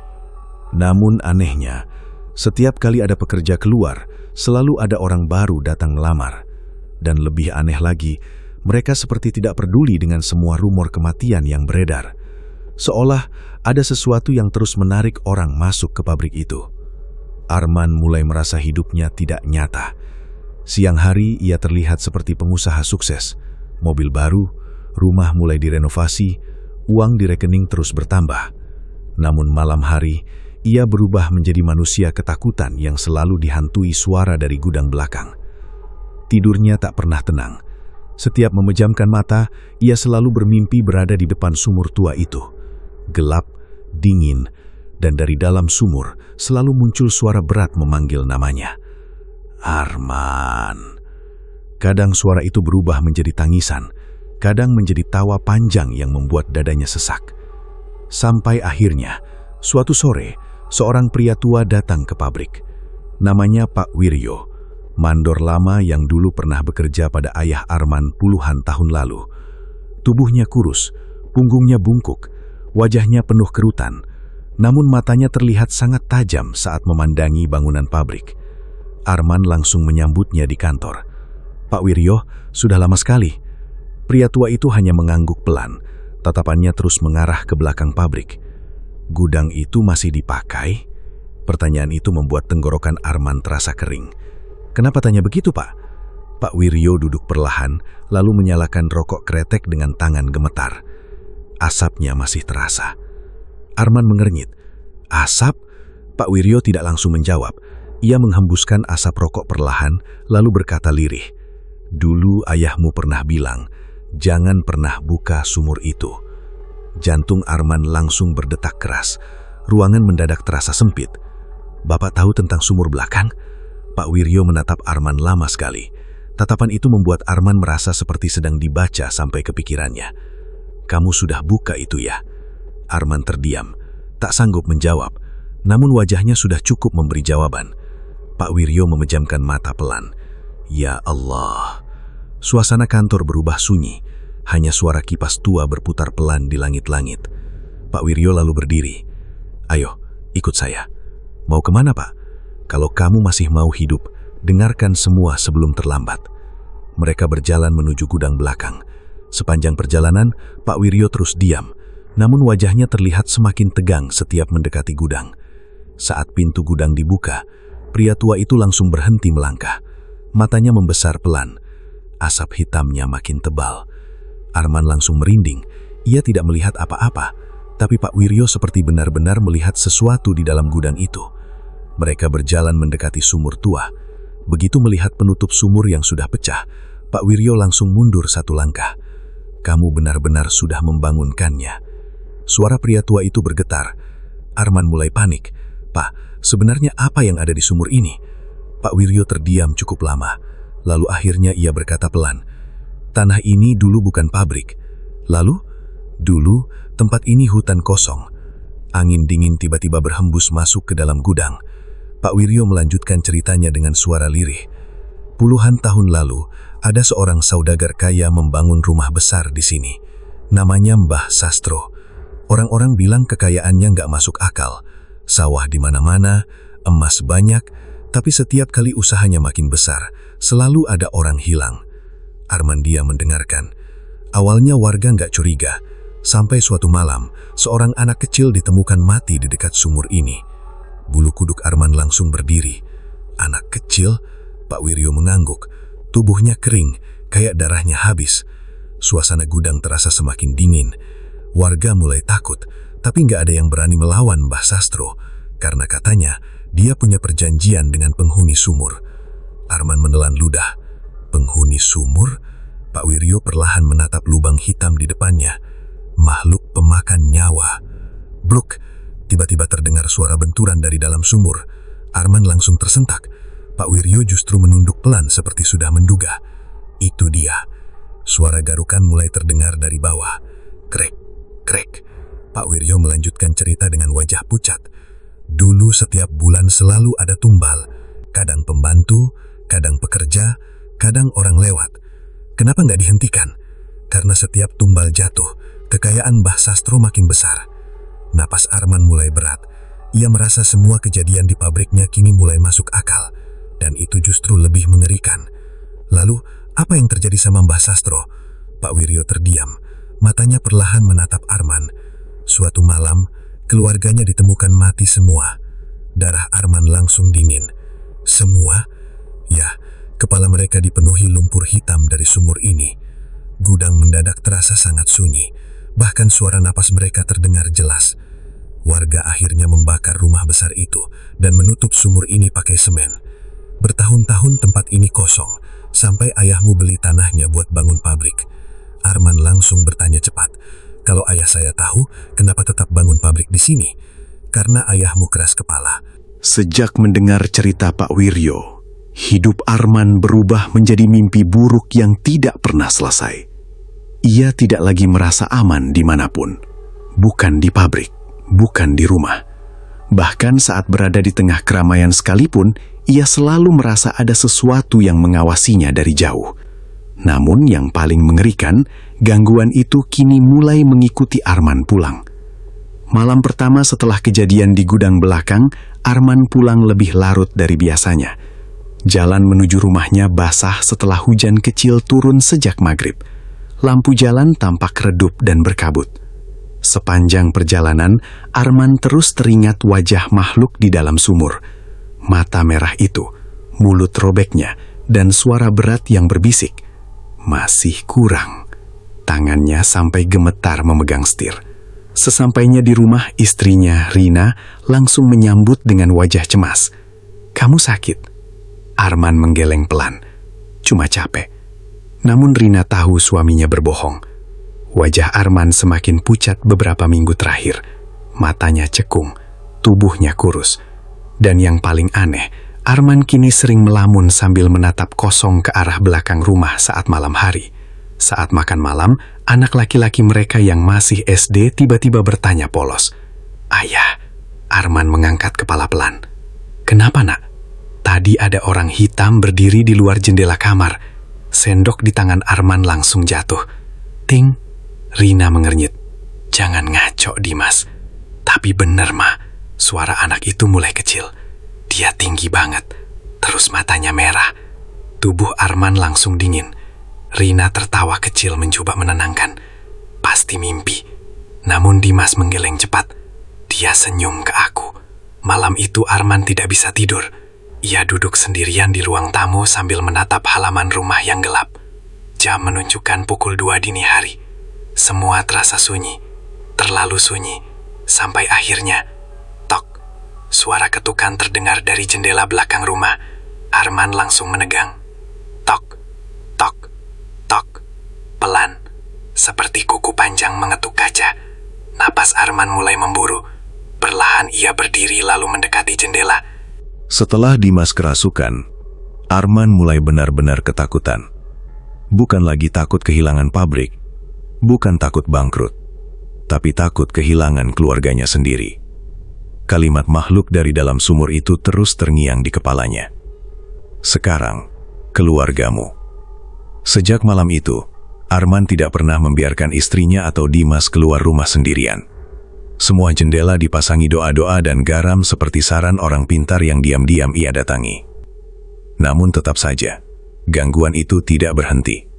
Namun anehnya, setiap kali ada pekerja keluar, selalu ada orang baru datang melamar. Dan lebih aneh lagi, mereka seperti tidak peduli dengan semua rumor kematian yang beredar. Seolah ada sesuatu yang terus menarik orang masuk ke pabrik itu. Arman mulai merasa hidupnya tidak nyata. Siang hari ia terlihat seperti pengusaha sukses. Mobil baru, rumah mulai direnovasi, uang di rekening terus bertambah. Namun malam hari, ia berubah menjadi manusia ketakutan yang selalu dihantui suara dari gudang belakang. Tidurnya tak pernah tenang. Setiap memejamkan mata, ia selalu bermimpi berada di depan sumur tua itu. Gelap, dingin, dan dari dalam sumur selalu muncul suara berat memanggil namanya. Arman. Kadang suara itu berubah menjadi tangisan, kadang menjadi tawa panjang yang membuat dadanya sesak. Sampai akhirnya, suatu sore, seorang pria tua datang ke pabrik. Namanya Pak Wiryo, mandor lama yang dulu pernah bekerja pada ayah Arman puluhan tahun lalu. Tubuhnya kurus, punggungnya bungkuk, wajahnya penuh kerutan, namun matanya terlihat sangat tajam saat memandangi bangunan pabrik. Arman langsung menyambutnya di kantor. "Pak Wiryo, sudah lama sekali." Pria tua itu hanya mengangguk pelan, tatapannya terus mengarah ke belakang pabrik. Gudang itu masih dipakai? Pertanyaan itu membuat tenggorokan Arman terasa kering. Kenapa tanya begitu, Pak? Pak Wiryo duduk perlahan, lalu menyalakan rokok kretek dengan tangan gemetar. Asapnya masih terasa. Arman mengernyit. Asap? Pak Wiryo tidak langsung menjawab. Ia menghembuskan asap rokok perlahan, lalu berkata lirih. Dulu ayahmu pernah bilang, jangan pernah buka sumur itu. Jantung Arman langsung berdetak keras. Ruangan mendadak terasa sempit. Bapak tahu tentang sumur belakang? Pak Wiryo menatap Arman lama sekali. Tatapan itu membuat Arman merasa seperti sedang dibaca sampai kepikirannya. Kamu sudah buka itu ya? Arman terdiam, tak sanggup menjawab. Namun wajahnya sudah cukup memberi jawaban. Pak Wiryo memejamkan mata pelan. Ya Allah. Suasana kantor berubah sunyi. Hanya suara kipas tua berputar pelan di langit-langit. Pak Wiryo lalu berdiri. Ayo, ikut saya. Mau kemana, Pak? Kalau kamu masih mau hidup, dengarkan semua sebelum terlambat. Mereka berjalan menuju gudang belakang. Sepanjang perjalanan, Pak Wiryo terus diam. Namun wajahnya terlihat semakin tegang setiap mendekati gudang. Saat pintu gudang dibuka, pria tua itu langsung berhenti melangkah. Matanya membesar pelan. Asap hitamnya makin tebal. Arman langsung merinding. Ia tidak melihat apa-apa, tapi Pak Wiryo seperti benar-benar melihat sesuatu di dalam gudang itu. Mereka berjalan mendekati sumur tua. Begitu melihat penutup sumur yang sudah pecah, Pak Wiryo langsung mundur satu langkah. Kamu benar-benar sudah membangunkannya. Suara pria tua itu bergetar. Arman mulai panik. Pak, sebenarnya apa yang ada di sumur ini? Pak Wiryo terdiam cukup lama. Lalu akhirnya ia berkata pelan. Tanah ini dulu bukan pabrik. Lalu? Dulu, tempat ini hutan kosong. Angin dingin tiba-tiba berhembus masuk ke dalam gudang. Pak Wiryo melanjutkan ceritanya dengan suara lirih. Puluhan tahun lalu, ada seorang saudagar kaya membangun rumah besar di sini. Namanya Mbah Sastro. Orang-orang bilang kekayaannya nggak masuk akal. Sawah di mana-mana, emas banyak, tapi setiap kali usahanya makin besar, selalu ada orang hilang. Armandia mendengarkan. Awalnya warga nggak curiga, sampai suatu malam, seorang anak kecil ditemukan mati di dekat sumur ini. Bulu kuduk Arman langsung berdiri. Anak kecil? Pak Wiryo mengangguk. Tubuhnya kering, kayak darahnya habis. Suasana gudang terasa semakin dingin. Warga mulai takut, tapi nggak ada yang berani melawan Mbah Sastro, karena katanya dia punya perjanjian dengan penghuni sumur. Arman menelan ludah. Penghuni sumur? Pak Wiryo perlahan menatap lubang hitam di depannya. Makhluk pemakan nyawa. Bruk! Tiba-tiba terdengar suara benturan dari dalam sumur. Arman langsung tersentak. Pak Wiryo justru menunduk pelan seperti sudah menduga. Itu dia. Suara garukan mulai terdengar dari bawah. Krek, krek. Pak Wiryo melanjutkan cerita dengan wajah pucat. Dulu setiap bulan selalu ada tumbal. Kadang pembantu, kadang pekerja, kadang orang lewat. Kenapa nggak dihentikan? Karena setiap tumbal jatuh, kekayaan Mbah Sastro makin besar. Napas Arman mulai berat. Ia merasa semua kejadian di pabriknya kini mulai masuk akal. Dan itu justru lebih mengerikan. Lalu, apa yang terjadi sama Mbah Sastro? Pak Wiryo terdiam. Matanya perlahan menatap Arman. Suatu malam, keluarganya ditemukan mati semua. Darah Arman langsung dingin. Semua? Ya, kepala mereka dipenuhi lumpur hitam dari sumur ini. Gudang mendadak terasa sangat sunyi. Bahkan suara napas mereka terdengar jelas. Warga akhirnya membakar rumah besar itu dan menutup sumur ini pakai semen. Bertahun-tahun tempat ini kosong, sampai ayahmu beli tanahnya buat bangun pabrik. Arman langsung bertanya cepat. Kalau ayah saya tahu, kenapa tetap bangun pabrik di sini? Karena ayahmu keras kepala. Sejak mendengar cerita Pak Wiryo, hidup Arman berubah menjadi mimpi buruk yang tidak pernah selesai. Ia tidak lagi merasa aman dimanapun. Bukan di pabrik, bukan di rumah. Bahkan saat berada di tengah keramaian sekalipun, ia selalu merasa ada sesuatu yang mengawasinya dari jauh. Namun yang paling mengerikan, gangguan itu kini mulai mengikuti Arman pulang. Malam pertama setelah kejadian di gudang belakang, Arman pulang lebih larut dari biasanya. Jalan menuju rumahnya basah setelah hujan kecil turun sejak maghrib. Lampu jalan tampak redup dan berkabut. Sepanjang perjalanan, Arman terus teringat wajah makhluk di dalam sumur. Mata merah itu, mulut robeknya, dan suara berat yang berbisik. Masih kurang. Tangannya sampai gemetar memegang setir. Sesampainya di rumah, istrinya, Rina, langsung menyambut dengan wajah cemas. "Kamu sakit?" Arman menggeleng pelan. "Cuma capek." Namun Rina tahu suaminya berbohong. Wajah Arman semakin pucat beberapa minggu terakhir. Matanya cekung, tubuhnya kurus. Dan yang paling aneh, Arman kini sering melamun sambil menatap kosong ke arah belakang rumah saat malam hari. Saat makan malam, anak laki-laki mereka yang masih SD tiba-tiba bertanya polos, "Ayah." Arman mengangkat kepala pelan. "Kenapa, Nak?" "Tadi ada orang hitam berdiri di luar jendela kamar." Sendok di tangan Arman langsung jatuh. "Ting." Rina mengernyit. "Jangan ngaco, Dimas." "Tapi bener, Ma. Suara anak itu mulai kecil. Dia tinggi banget. Terus matanya merah." Tubuh Arman langsung dingin. Rina tertawa kecil mencoba menenangkan. "Pasti mimpi." Namun Dimas menggeleng cepat. Dia senyum ke aku. Malam itu Arman tidak bisa tidur. Ia duduk sendirian di ruang tamu sambil menatap halaman rumah yang gelap. Jam menunjukkan pukul 2 dini hari. Semua terasa sunyi, terlalu sunyi, sampai akhirnya, tok, suara ketukan terdengar dari jendela belakang rumah. Arman langsung menegang. Tok, tok, tok, pelan, seperti kuku panjang mengetuk kaca. Napas Arman mulai memburu. Perlahan ia berdiri lalu mendekati jendela. Setelah Dimas kerasukan, Arman mulai benar-benar ketakutan. Bukan lagi takut kehilangan pabrik, bukan takut bangkrut, tapi takut kehilangan keluarganya sendiri. Kalimat makhluk dari dalam sumur itu terus terngiang di kepalanya. "Sekarang, keluargamu." Sejak malam itu, Arman tidak pernah membiarkan istrinya atau Dimas keluar rumah sendirian. Semua jendela dipasangi doa-doa dan garam seperti saran orang pintar yang diam-diam ia datangi. Namun tetap saja, gangguan itu tidak berhenti.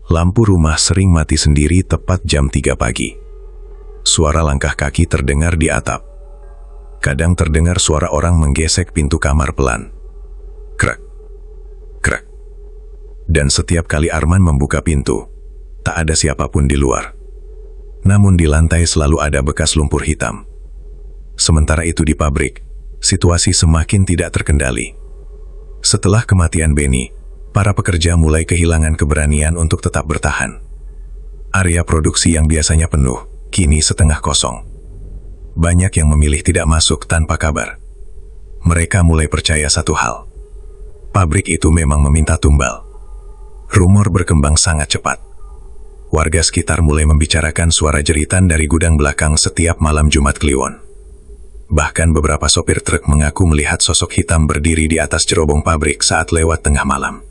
Lampu rumah sering mati sendiri tepat jam 3 pagi. Suara langkah kaki terdengar di atap. Kadang terdengar suara orang menggesek pintu kamar pelan. Krek, krek. Dan setiap kali Arman membuka pintu, tak ada siapapun di luar. Namun di lantai selalu ada bekas lumpur hitam. Sementara itu di pabrik, situasi semakin tidak terkendali. Setelah kematian Benny, para pekerja mulai kehilangan keberanian untuk tetap bertahan. Area produksi yang biasanya penuh, kini setengah kosong. Banyak yang memilih tidak masuk tanpa kabar. Mereka mulai percaya satu hal. Pabrik itu memang meminta tumbal. Rumor berkembang sangat cepat. Warga sekitar mulai membicarakan suara jeritan dari gudang belakang setiap malam Jumat Kliwon. Bahkan beberapa sopir truk mengaku melihat sosok hitam berdiri di atas cerobong pabrik saat lewat tengah malam.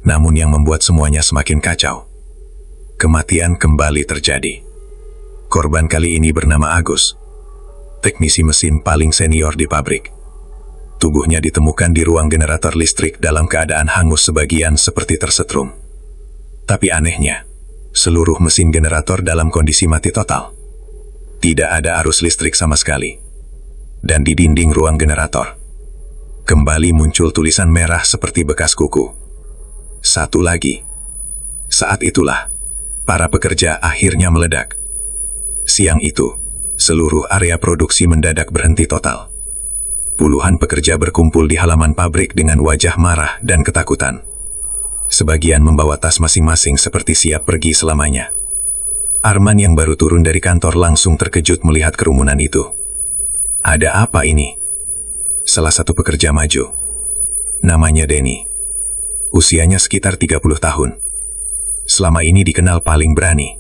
Namun yang membuat semuanya semakin kacau, kematian kembali terjadi. Korban kali ini bernama Agus, teknisi mesin paling senior di pabrik. Tubuhnya ditemukan di ruang generator listrik dalam keadaan hangus sebagian seperti tersetrum. Tapi anehnya, seluruh mesin generator dalam kondisi mati total. Tidak ada arus listrik sama sekali. Dan di dinding ruang generator, kembali muncul tulisan merah seperti bekas kuku. Satu lagi. Saat itulah, para pekerja akhirnya meledak. Siang itu, seluruh area produksi mendadak berhenti total. Puluhan pekerja berkumpul di halaman pabrik dengan wajah marah dan ketakutan. Sebagian membawa tas masing-masing seperti siap pergi selamanya. Arman yang baru turun dari kantor langsung terkejut melihat kerumunan itu. Ada apa ini? Salah satu pekerja maju. Namanya Denny. Usianya sekitar 30 tahun. Selama ini dikenal paling berani.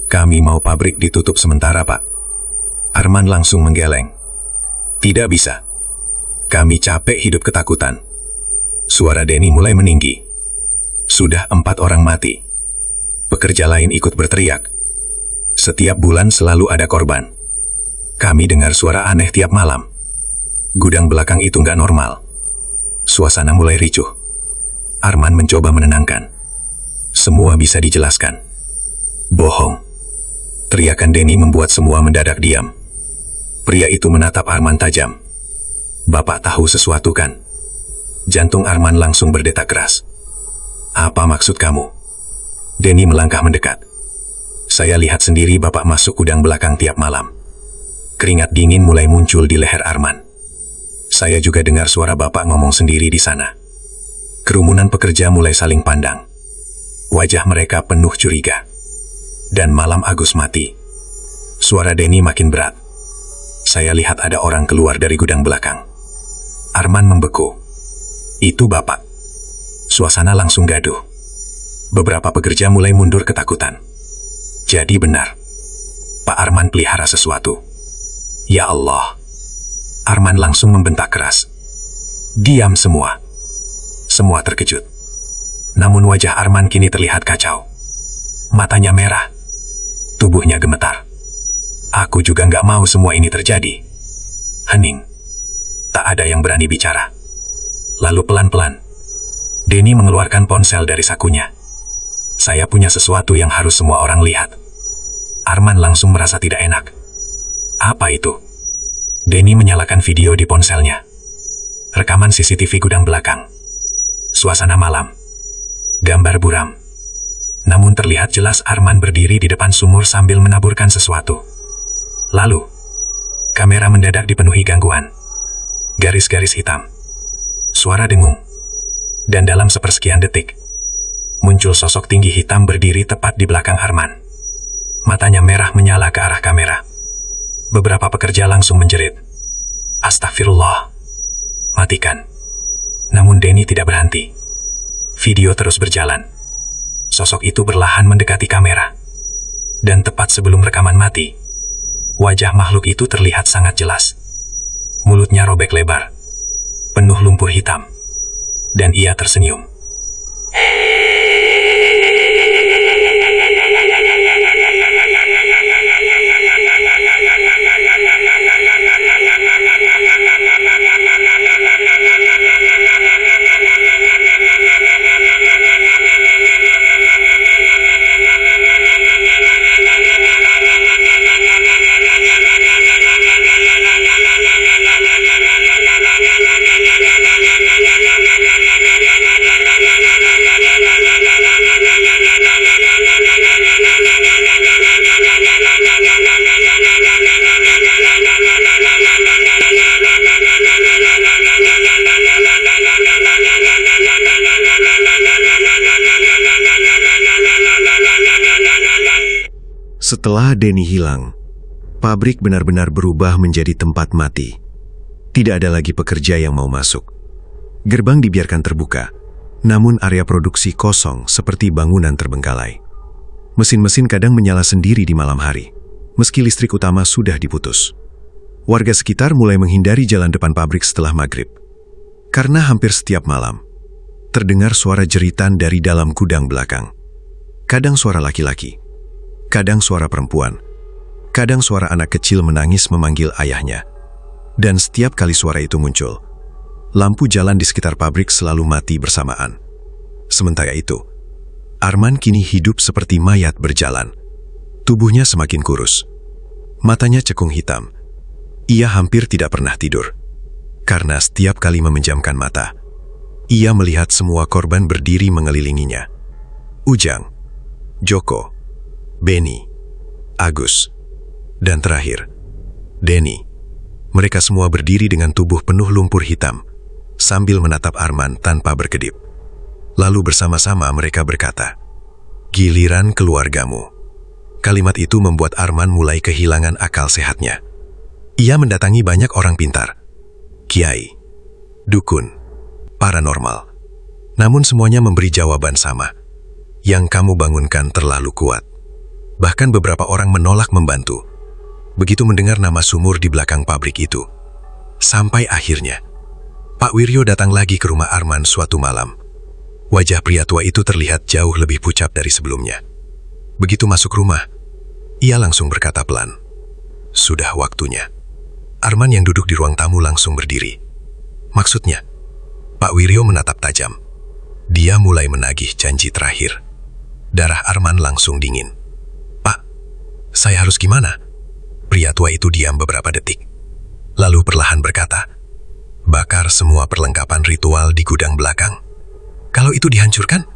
Kami mau pabrik ditutup sementara, Pak. Arman langsung menggeleng. Tidak bisa. Kami capek hidup ketakutan. Suara Denny mulai meninggi. Sudah 4 orang mati. Pekerja lain ikut berteriak. Setiap bulan selalu ada korban. Kami dengar suara aneh tiap malam. Gudang belakang itu nggak normal. Suasana mulai ricuh. Arman mencoba menenangkan. Semua bisa dijelaskan. Bohong. Teriakan Denny membuat semua mendadak diam. Pria itu menatap Arman tajam. Bapak tahu sesuatu kan? Jantung Arman langsung berdetak keras. Apa maksud kamu? Denny melangkah mendekat. Saya lihat sendiri Bapak masuk gudang belakang tiap malam. Keringat dingin mulai muncul di leher Arman. Saya juga dengar suara Bapak ngomong sendiri di sana. Kerumunan pekerja mulai saling pandang. Wajah mereka penuh curiga. Dan malam Agus mati. Suara Denny makin berat. Saya lihat ada orang keluar dari gudang belakang. Arman membeku. Itu Bapak. Suasana langsung gaduh. Beberapa pekerja mulai mundur ketakutan. Jadi benar. Pak Arman pelihara sesuatu. Ya Allah. Arman langsung membentak keras. Diam semua. Semua terkejut. Namun wajah Arman kini terlihat kacau. Matanya merah. Tubuhnya gemetar. Aku juga nggak mau semua ini terjadi. Hening. Tak ada yang berani bicara. Lalu pelan-pelan, Denny mengeluarkan ponsel dari sakunya. Saya punya sesuatu yang harus semua orang lihat. Arman langsung merasa tidak enak. Apa itu? Denny menyalakan video di ponselnya. Rekaman CCTV gudang belakang. Suasana malam. Gambar buram. Namun terlihat jelas Arman berdiri di depan sumur sambil menaburkan sesuatu. Lalu, kamera mendadak dipenuhi gangguan. Garis-garis hitam. Suara dengung. Dan dalam sepersekian detik, muncul sosok tinggi hitam berdiri tepat di belakang Arman. Matanya merah menyala ke arah kamera. Beberapa pekerja langsung menjerit. Astagfirullah. Matikan. Namun Denny tidak berhenti. Video terus berjalan. Sosok itu perlahan mendekati kamera. Dan tepat sebelum rekaman mati, wajah makhluk itu terlihat sangat jelas. Mulutnya robek lebar, penuh lumpur hitam. Dan ia tersenyum. Setelah Denny hilang, pabrik benar-benar berubah menjadi tempat mati. Tidak ada lagi pekerja yang mau masuk. Gerbang dibiarkan terbuka, namun area produksi kosong seperti bangunan terbengkalai. Mesin-mesin kadang menyala sendiri di malam hari, meski listrik utama sudah diputus. Warga sekitar mulai menghindari jalan depan pabrik setelah maghrib. Karena hampir setiap malam, terdengar suara jeritan dari dalam gudang belakang. Kadang suara laki-laki, kadang suara perempuan, kadang suara anak kecil menangis memanggil ayahnya. Dan setiap kali suara itu muncul, lampu jalan di sekitar pabrik selalu mati bersamaan. Sementara itu, Arman kini hidup seperti mayat berjalan. Tubuhnya semakin kurus. Matanya cekung hitam. Ia hampir tidak pernah tidur. Karena setiap kali memejamkan mata, ia melihat semua korban berdiri mengelilinginya. Ujang, Joko, Benny, Agus, dan terakhir, Denny. Mereka semua berdiri dengan tubuh penuh lumpur hitam, sambil menatap Arman tanpa berkedip. Lalu bersama-sama mereka berkata, "Giliran keluargamu." Kalimat itu membuat Arman mulai kehilangan akal sehatnya. Ia mendatangi banyak orang pintar, kiai, dukun, paranormal. Namun semuanya memberi jawaban sama. Yang kamu bangunkan terlalu kuat. Bahkan beberapa orang menolak membantu. Begitu mendengar nama sumur di belakang pabrik itu. Sampai akhirnya, Pak Wiryo datang lagi ke rumah Arman suatu malam. Wajah pria tua itu terlihat jauh lebih pucat dari sebelumnya. Begitu masuk rumah, ia langsung berkata pelan, "Sudah waktunya." Arman yang duduk di ruang tamu langsung berdiri. Maksudnya, Pak Wiryo menatap tajam. Dia mulai menagih janji terakhir. Darah Arman langsung dingin. "Pak, saya harus gimana?" Pria tua itu diam beberapa detik. Lalu perlahan berkata, bakar semua perlengkapan ritual di gudang belakang. Kalau itu dihancurkan,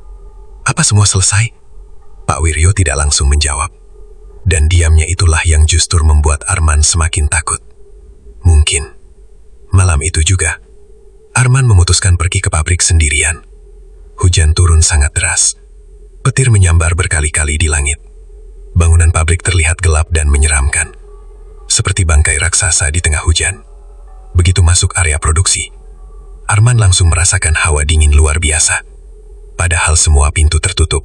apa semua selesai? Pak Wiryo tidak langsung menjawab. Dan diamnya itulah yang justru membuat Arman semakin takut. Mungkin malam itu juga, Arman memutuskan pergi ke pabrik sendirian. Hujan turun sangat deras. Petir menyambar berkali-kali di langit. Bangunan pabrik terlihat gelap dan menyeramkan, seperti bangkai raksasa di tengah hujan. Begitu masuk area produksi, Arman langsung merasakan hawa dingin luar biasa. Padahal semua pintu tertutup.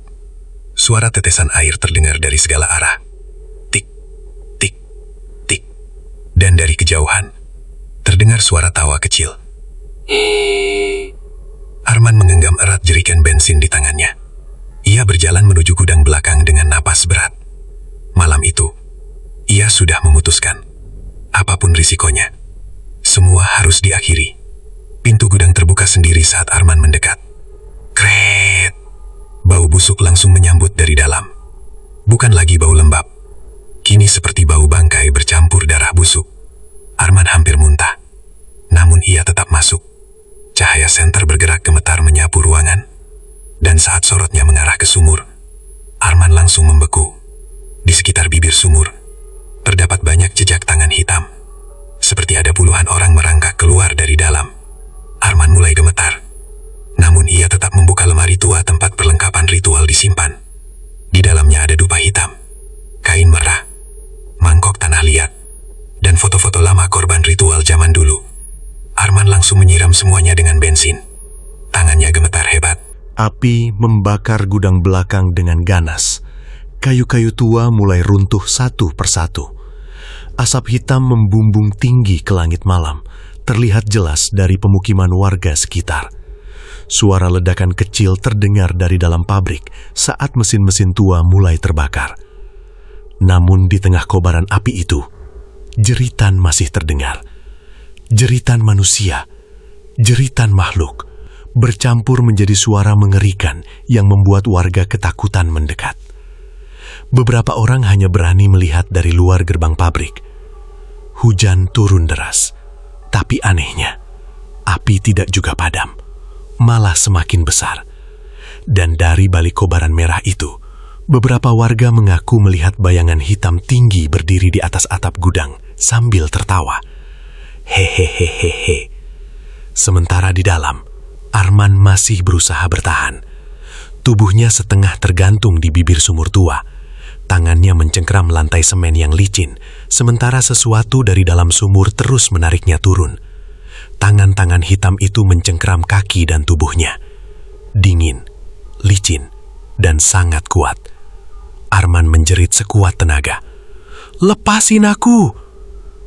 Suara tetesan air terdengar dari segala arah. Tik, tik, tik. Dan dari kejauhan, terdengar suara tawa kecil. Arman menggenggam erat jerikan bensin di tangannya. Ia berjalan menuju gudang belakang dengan napas berat. Malam itu, ia sudah memutuskan. Apapun risikonya, semua harus diakhiri. Pintu gudang terbuka sendiri saat Arman mendekat. Kret! Bau busuk langsung menyambut dari dalam. Bukan lagi bau lembab. Kini seperti bau bangkai bercampur darah busuk. Arman hampir muntah. Namun ia tetap masuk. Cahaya senter bergerak gemetar menyapu ruangan. Dan saat sorotnya mengarah ke sumur, Arman langsung membeku. Di sekitar bibir sumur, terdapat banyak jejak tangan hitam. Seperti ada puluhan orang merangkak keluar dari dalam. Arman mulai gemetar. Namun ia tetap membuka lemari tua tempat perlengkapan ritual disimpan. Di dalamnya ada dupa hitam, kain merah, mangkok tanah liat, dan foto-foto lama korban ritual zaman dulu. Arman langsung menyiram semuanya dengan bensin. Tangannya gemetar hebat. Api membakar gudang belakang dengan ganas. Kayu-kayu tua mulai runtuh satu persatu. Asap hitam membumbung tinggi ke langit malam, terlihat jelas dari pemukiman warga sekitar. Suara ledakan kecil terdengar dari dalam pabrik saat mesin-mesin tua mulai terbakar. Namun di tengah kobaran api itu, jeritan masih terdengar. Jeritan manusia, jeritan makhluk, bercampur menjadi suara mengerikan yang membuat warga ketakutan mendekat. Beberapa orang hanya berani melihat dari luar gerbang pabrik. Hujan turun deras, tapi anehnya, api tidak juga padam, malah semakin besar. Dan dari balik kobaran merah itu, beberapa warga mengaku melihat bayangan hitam tinggi berdiri di atas atap gudang sambil tertawa. Hehehehehe. Sementara di dalam, Arman masih berusaha bertahan. Tubuhnya setengah tergantung di bibir sumur tua. Tangannya mencengkram lantai semen yang licin, sementara sesuatu dari dalam sumur terus menariknya turun. Tangan-tangan hitam itu mencengkram kaki dan tubuhnya. Dingin, licin, dan sangat kuat. Arman menjerit sekuat tenaga. "Lepasin aku!"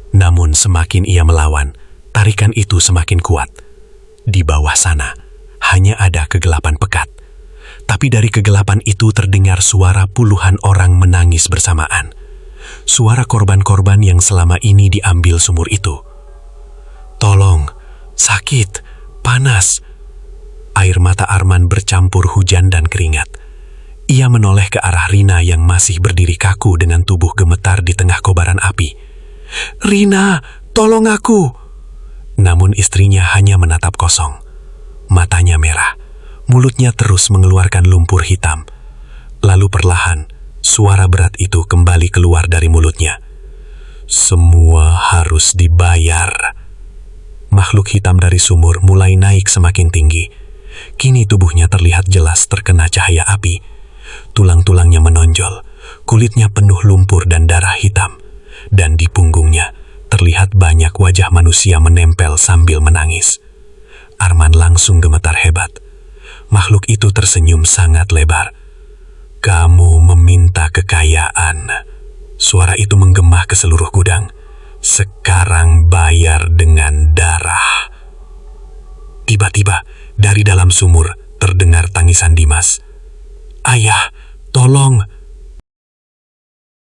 Namun semakin ia melawan, tarikan itu semakin kuat. Di bawah sana, hanya ada kegelapan pekat. Tapi dari kegelapan itu terdengar suara puluhan orang menangis bersamaan. Suara korban-korban yang selama ini diambil sumur itu. "Tolong, sakit, panas." Air mata Arman bercampur hujan dan keringat. Ia menoleh ke arah Rina yang masih berdiri kaku dengan tubuh gemetar di tengah kobaran api. "Rina, tolong aku!" Namun istrinya hanya menatap kosong. Matanya merah, mulutnya terus mengeluarkan lumpur hitam. Lalu perlahan, suara berat itu kembali keluar dari mulutnya. "Semua harus dibayar." Makhluk hitam dari sumur mulai naik semakin tinggi. Kini tubuhnya terlihat jelas terkena cahaya api. Tulang-tulangnya menonjol, kulitnya penuh lumpur dan darah hitam. Dan di punggungnya terlihat banyak wajah manusia menempel sambil menangis. Arman langsung gemetar hebat. Makhluk itu tersenyum sangat lebar. "Kamu meminta kekayaan." Suara itu menggema ke seluruh gudang. "Sekarang bayar dengan darah." Tiba-tiba, dari dalam sumur terdengar tangisan Dimas. "Ayah, tolong!"